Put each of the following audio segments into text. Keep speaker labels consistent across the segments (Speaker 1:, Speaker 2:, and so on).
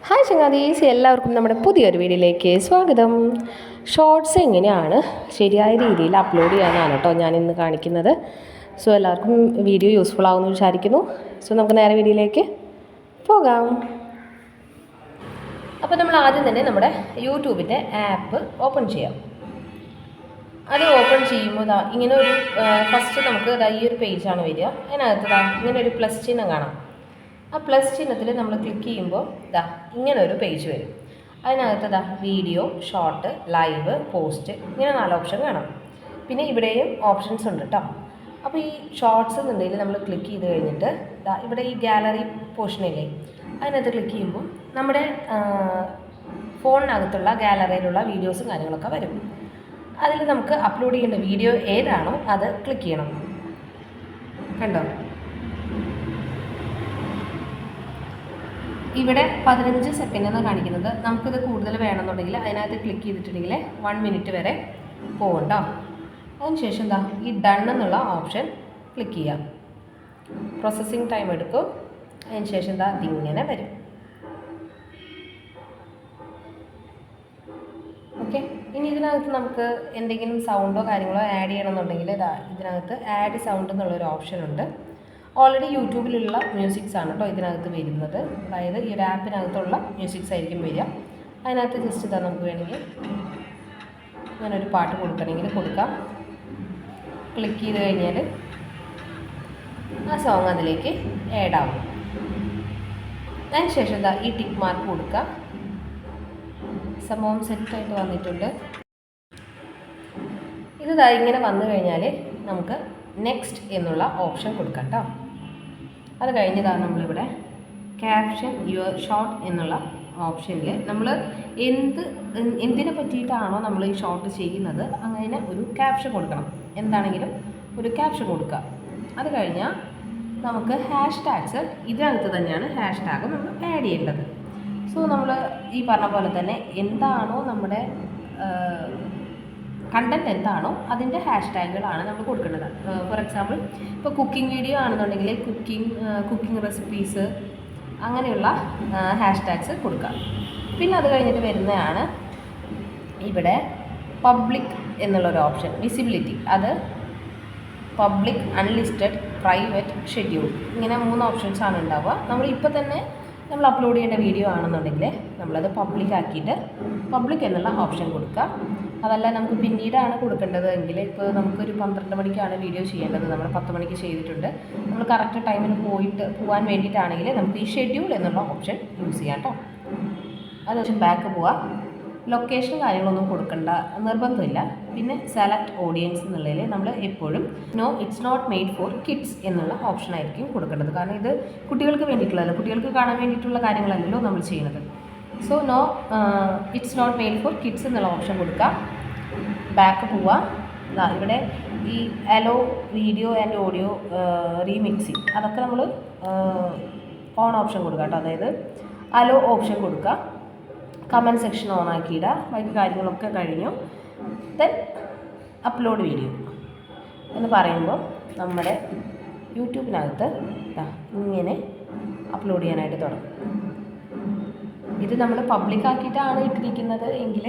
Speaker 1: Hi ചങ്ങാതീസ്, എല്ലാവർക്കും നമ്മുടെ പുതിയൊരു വീഡിയോയിലേക്ക് സ്വാഗതം. ഷോർട്സ് എങ്ങനെയാണ് ശരിയായ രീതിയിൽ അപ്ലോഡ് ചെയ്യാനാണ് കേട്ടോ ഞാൻ ഇന്ന് കാണിക്കുന്നത്. സോ എല്ലാവർക്കും വീഡിയോ യൂസ്ഫുൾ ആവുമെന്ന് വിചാരിക്കുന്നു. സോ നമുക്ക് നേരെ വീഡിയോയിലേക്ക് പോകാം. അപ്പോൾ നമ്മൾ ആദ്യം തന്നെ നമ്മുടെ യൂട്യൂബിൻ്റെ ആപ്പ് ഓപ്പൺ ചെയ്യാം. അത് ഓപ്പൺ ചെയ്യുമ്പോൾ ഇങ്ങനെ ഒരു ഫസ്റ്റ് നമുക്ക് ഈ ഒരു പേജാണ് വരിക. അതിനകത്ത് ഇങ്ങനെ ഒരു പ്ലസ് ചിഹ്നം കാണാം. ആ പ്ലസ് ചിഹ്നത്തിൽ നമ്മൾ ക്ലിക്ക് ചെയ്യുമ്പോൾ ഇങ്ങനെ ഒരു പേജ് വരും. അതിനകത്ത് വീഡിയോ, ഷോർട്ട്, ലൈവ്, പോസ്റ്റ്, ഇങ്ങനെ 4 ഓപ്ഷൻ കാണാം. പിന്നെ ഇവിടെയും ഓപ്ഷൻസ് ഉണ്ട് കേട്ടോ. അപ്പോൾ ഈ ഷോർട്സ് എന്നുണ്ടെങ്കിൽ നമ്മൾ ക്ലിക്ക് ചെയ്ത് കഴിഞ്ഞിട്ട് ഇവിടെ ഈ ഗാലറി പോർഷനില്ലേ, അതിനകത്ത് ക്ലിക്ക് ചെയ്യുമ്പോൾ നമ്മുടെ ഫോണിനകത്തുള്ള ഗാലറിയിലുള്ള വീഡിയോസും കാര്യങ്ങളൊക്കെ വരും. അതിൽ നമുക്ക് അപ്ലോഡ് ചെയ്യേണ്ട വീഡിയോ ഏതാണോ അത് ക്ലിക്ക് ചെയ്യണം. കണ്ടോ, ഇവിടെ 15 സെക്കൻഡ് എന്നാണ് കാണിക്കുന്നത്. നമുക്കിത് കൂടുതൽ വേണമെന്നുണ്ടെങ്കിൽ അതിനകത്ത് ക്ലിക്ക് ചെയ്തിട്ടുണ്ടെങ്കിൽ 1 മിനിറ്റ് വരെ പോകും കേട്ടോ. അതിനുശേഷം ഈ ഡൺ എന്നുള്ള ഓപ്ഷൻ ക്ലിക്ക് ചെയ്യാം. പ്രോസസ്സിങ് ടൈം എടുക്കും. അതിനുശേഷം ഇതിങ്ങനെ വരും. ഓക്കെ, ഇനി ഇതിനകത്ത് നമുക്ക് എന്തെങ്കിലും സൗണ്ടോ കാര്യങ്ങളോ ആഡ് ചെയ്യണമെന്നുണ്ടെങ്കിൽ ഇതിനകത്ത് ആഡ് സൗണ്ട് എന്നുള്ളൊരു ഓപ്ഷൻ ഉണ്ട്. ഓൾറെഡി യൂട്യൂബിലുള്ള മ്യൂസിക്സ് ആണ് കേട്ടോ ഇതിനകത്ത് വരുന്നത്. അതായത് ഈ ഒരു ആപ്പിനകത്തുള്ള മ്യൂസിക്സ് ആയിരിക്കും വരിക. അതിനകത്ത് ജസ്റ്റ് നമുക്ക് വേണമെങ്കിൽ ഞാനൊരു പാട്ട് കൊടുക്കണമെങ്കിൽ കൊടുക്കാം. ക്ലിക്ക് ചെയ്ത് കഴിഞ്ഞാൽ ആ സോങ് അതിലേക്ക് ആഡ് ആവും. അതിനുശേഷം ഈ ടിക്ക് മാർക്ക് കൊടുക്കുക. സംഭവം സെറ്റായിട്ട് വന്നിട്ടുണ്ട്. ഇത് ഇങ്ങനെ വന്നു കഴിഞ്ഞാൽ നമുക്ക് നെക്സ്റ്റ് എന്നുള്ള ഓപ്ഷൻ കൊടുക്കാം കേട്ടോ. അത് കഴിഞ്ഞതാണ് നമ്മളിവിടെ ക്യാപ്ഷൻ യുവർ ഷോർട്ട് എന്നുള്ള ഓപ്ഷനിൽ നമ്മൾ എന്തിനെ പറ്റിയിട്ടാണോ നമ്മൾ ഈ ഷോർട്ട് ചെയ്യുന്നത് അങ്ങനെ ഒരു ക്യാപ്ഷൻ കൊടുക്കണം. എന്താണെങ്കിലും ഒരു ക്യാപ്ഷൻ കൊടുക്കുക. അത് കഴിഞ്ഞാൽ നമുക്ക് ഹാഷ്ടാഗ്സ് ഇതിനകത്ത് തന്നെയാണ് ഹാഷ്ടാഗ് നമ്മൾ ആഡ് ചെയ്യേണ്ടത്. സോ നമ്മൾ ഈ പറഞ്ഞ പോലെ തന്നെ എന്താണോ നമ്മുടെ കണ്ടൻറ്റ് എന്താണോ അതിൻ്റെ ഹാഷ്ടാഗുകളാണ് നമ്മൾ കൊടുക്കേണ്ടത്. ഫോർ എക്സാമ്പിൾ ഇപ്പോൾ കുക്കിംഗ് വീഡിയോ ആണെന്നുണ്ടെങ്കിൽ കുക്കിംഗ് റെസിപ്പീസ് അങ്ങനെയുള്ള ഹാഷ്ടാഗ്സ് കൊടുക്കാം. പിന്നെ അത് കഴിഞ്ഞിട്ട് വരുന്നതാണ് ഇവിടെ പബ്ലിക് എന്നുള്ളൊരു ഓപ്ഷൻ, വിസിബിലിറ്റി. അത് പബ്ലിക്, അൺലിസ്റ്റഡ്, പ്രൈവറ്റ്, ഷെഡ്യൂൾ, ഇങ്ങനെ 3 ഓപ്ഷൻസാണ് ഉണ്ടാവുക. നമ്മളിപ്പോൾ തന്നെ നമ്മൾ അപ്ലോഡ് ചെയ്യേണ്ട വീഡിയോ ആണെന്നുണ്ടെങ്കിൽ നമ്മളത് പബ്ലിക് ആക്കിയിട്ട് പബ്ലിക് എന്നുള്ള ഓപ്ഷൻ കൊടുക്കുക. അതല്ല നമുക്ക് പിന്നീടാണ് കൊടുക്കേണ്ടത് എങ്കിൽ, ഇപ്പോൾ നമുക്കൊരു 12 മണിക്കാണ് വീഡിയോ ചെയ്യേണ്ടത്, നമ്മൾ 10 മണിക്ക് ചെയ്തിട്ടുണ്ട്, നമ്മൾ കറക്റ്റ് ടൈമിന് പോകാൻ വേണ്ടിയിട്ടാണെങ്കിൽ നമുക്ക് ഈ ഷെഡ്യൂൾ എന്നുള്ള ഓപ്ഷൻ യൂസ് ചെയ്യാം കേട്ടോ. അതിനുശേഷം ബാക്ക് പോവാം. ലൊക്കേഷൻ കാര്യങ്ങളൊന്നും കൊടുക്കേണ്ട നിർബന്ധമില്ല. പിന്നെ സെലക്ട് ഓഡിയൻസ് എന്നുള്ളതിൽ നമ്മൾ എപ്പോഴും no it's not made for kids എന്നുള്ള ഓപ്ഷനായിരിക്കും കൊടുക്കേണ്ടത്. കാരണം ഇത് കുട്ടികൾക്ക് വേണ്ടിയിട്ടുള്ളതല്ല, കുട്ടികൾക്ക് കാണാൻ വേണ്ടിയിട്ടുള്ള കാര്യങ്ങളല്ലല്ലോ നമ്മൾ ചെയ്യുന്നത്. So no it's not made for kids എന്നുള്ള ഓപ്ഷൻ കൊടുക്കുക. ബാക്ക് പോവുക. ഇവിടെ ഈ allow video and audio remixing അതൊക്കെ നമ്മൾ ഓൺ ഓപ്ഷൻ കൊടുക്കുക കേട്ടോ. അതായത് അലോ ഓപ്ഷൻ കൊടുക്കുക. കമൻറ്റ് സെക്ഷൻ ഓൺ ആക്കിയിടുക. ബാക്കി കാര്യങ്ങളൊക്കെ കഴിഞ്ഞു. ദെൻ അപ്ലോഡ് വീഡിയോ എന്ന് പറയുമ്പോൾ നമ്മുടെ യൂട്യൂബിനകത്ത് ഇങ്ങനെ അപ്ലോഡ് ചെയ്യാനായിട്ട് തുടങ്ങും. ഇത് നമ്മൾ പബ്ലിക് ആക്കിയിട്ടാണ് ഇട്ടിരിക്കുന്നത് എങ്കിൽ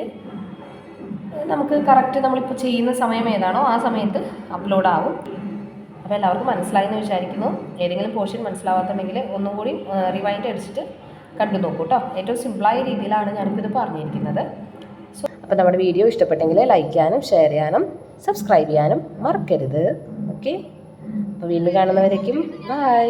Speaker 1: നമുക്ക് കറക്റ്റ് നമ്മളിപ്പോൾ ചെയ്യുന്ന സമയം ഏതാണോ ആ സമയത്ത് അപ്ലോഡ് ആവും. അപ്പോൾ എല്ലാവർക്കും മനസ്സിലായെന്ന് വിചാരിക്കുന്നു. ഏതെങ്കിലും പോർഷൻ മനസ്സിലാവാത്തുണ്ടെങ്കിൽ ഒന്നും കൂടി റിവൈൻഡ് അടിച്ചിട്ട് കണ്ടു നോക്കൂ കേട്ടോ. ഏറ്റവും സിമ്പിളായ രീതിയിലാണ് ഞാനിപ്പോൾ ഇത് പറഞ്ഞിരിക്കുന്നത്. സോ അപ്പോൾ നമ്മുടെ വീഡിയോ ഇഷ്ടപ്പെട്ടെങ്കിൽ ലൈക്ക് ചെയ്യാനും ഷെയർ ചെയ്യാനും സബ്സ്ക്രൈബ് ചെയ്യാനും മറക്കരുത്. ഓക്കെ, അപ്പോൾ വീണ്ടും കാണുന്നവരേക്കും ബൈ.